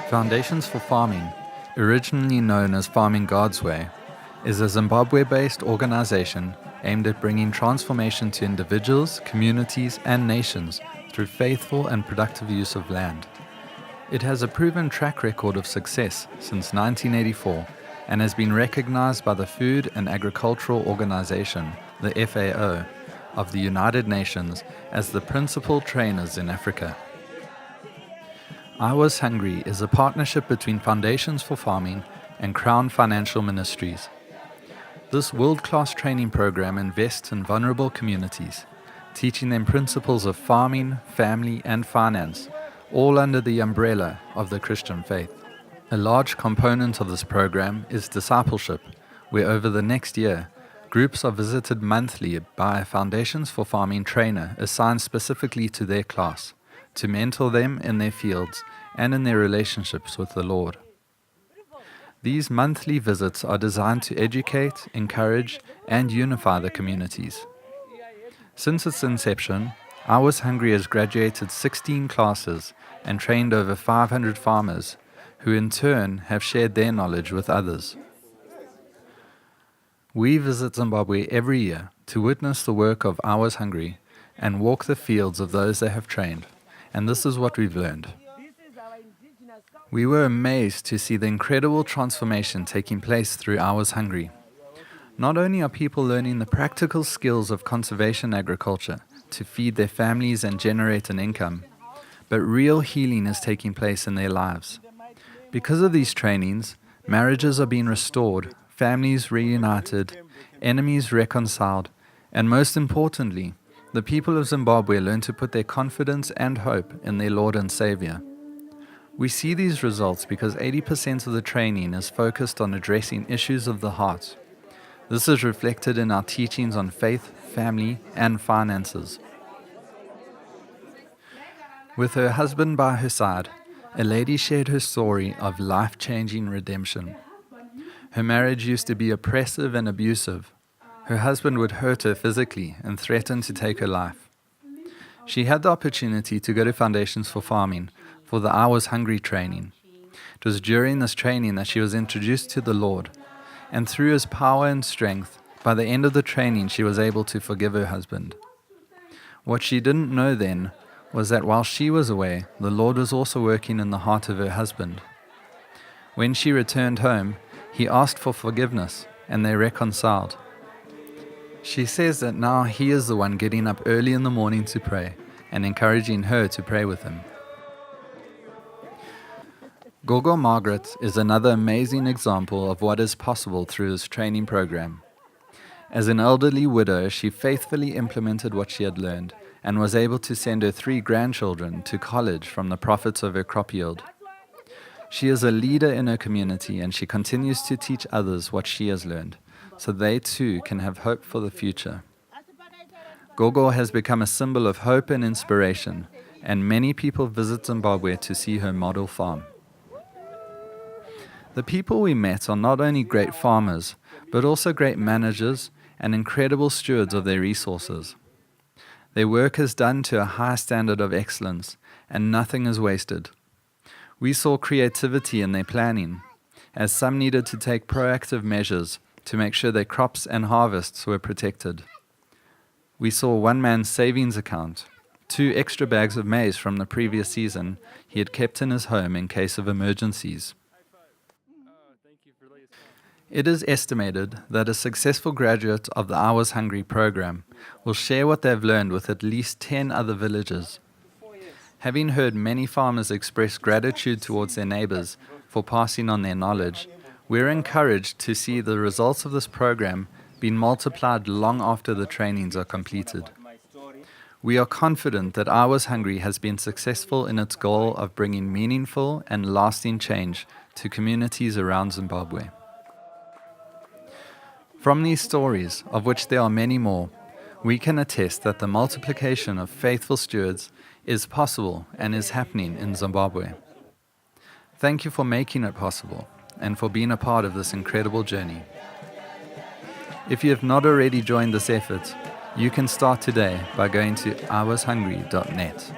Foundations for Farming, originally known as Farming God's Way, is a Zimbabwe-based organization aimed at bringing transformation to individuals, communities, and nations through faithful and productive use of land. It has a proven track record of success since 1984 and has been recognized by the Food and Agricultural Organization, the FAO, of the United Nations as the principal trainers in Africa. I Was Hungry is a partnership between Foundations for Farming and Crown Financial Ministries. This world-class training program invests in vulnerable communities, teaching them principles of farming, family, and finance, all under the umbrella of the Christian faith. A large component of this program is discipleship, where over the next year, groups are visited monthly by a Foundations for Farming trainer assigned specifically to their class, to mentor them in their fields and in their relationships with the Lord. These monthly visits are designed to educate, encourage, and unify the communities. Since its inception, I Was Hungry has graduated 16 classes and trained over 500 farmers, who in turn have shared their knowledge with others. We visit Zimbabwe every year to witness the work of I Was Hungry and walk the fields of those they have trained, and this is what we've learned. We were amazed to see the incredible transformation taking place through I Was Hungry. Not only are people learning the practical skills of conservation agriculture to feed their families and generate an income, but real healing is taking place in their lives. Because of these trainings, marriages are being restored, families reunited, enemies reconciled, and most importantly, the people of Zimbabwe learn to put their confidence and hope in their Lord and Savior. We see these results because 80% of the training is focused on addressing issues of the heart. This is reflected in our teachings on faith, family, and finances. With her husband by her side, a lady shared her story of life-changing redemption. Her marriage used to be oppressive and abusive. Her husband would hurt her physically and threaten to take her life. She had the opportunity to go to Foundations for Farming for the I Was Hungry training. It was during this training that she was introduced to the Lord, and through His power and strength, by the end of the training she was able to forgive her husband. What she didn't know then was that while she was away, the Lord was also working in the heart of her husband. When she returned home, he asked for forgiveness, and they reconciled. She says that now he is the one getting up early in the morning to pray and encouraging her to pray with him. Gogo Margaret is another amazing example of what is possible through this training program. As an elderly widow, she faithfully implemented what she had learned and was able to send her 3 grandchildren to college from the profits of her crop yield. She is a leader in her community, and she continues to teach others what she has learned, so they too can have hope for the future. Gogo has become a symbol of hope and inspiration, and many people visit Zimbabwe to see her model farm. The people we met are not only great farmers, but also great managers and incredible stewards of their resources. Their work is done to a high standard of excellence, and nothing is wasted. We saw creativity in their planning, as some needed to take proactive measures to make sure their crops and harvests were protected. We saw one man's savings account, 2 extra bags of maize from the previous season he had kept in his home in case of emergencies. It is estimated that a successful graduate of the I Was Hungry program will share what they've learned with at least 10 other villages. Having heard many farmers express gratitude towards their neighbors for passing on their knowledge, we're encouraged to see the results of this program being multiplied long after the trainings are completed. We are confident that I Was Hungry has been successful in its goal of bringing meaningful and lasting change to communities around Zimbabwe. From these stories, of which there are many more, we can attest that the multiplication of faithful stewards is possible and is happening in Zimbabwe. Thank you for making it possible and for being a part of this incredible journey. If you have not already joined this effort, you can start today by going to iwashungry.net.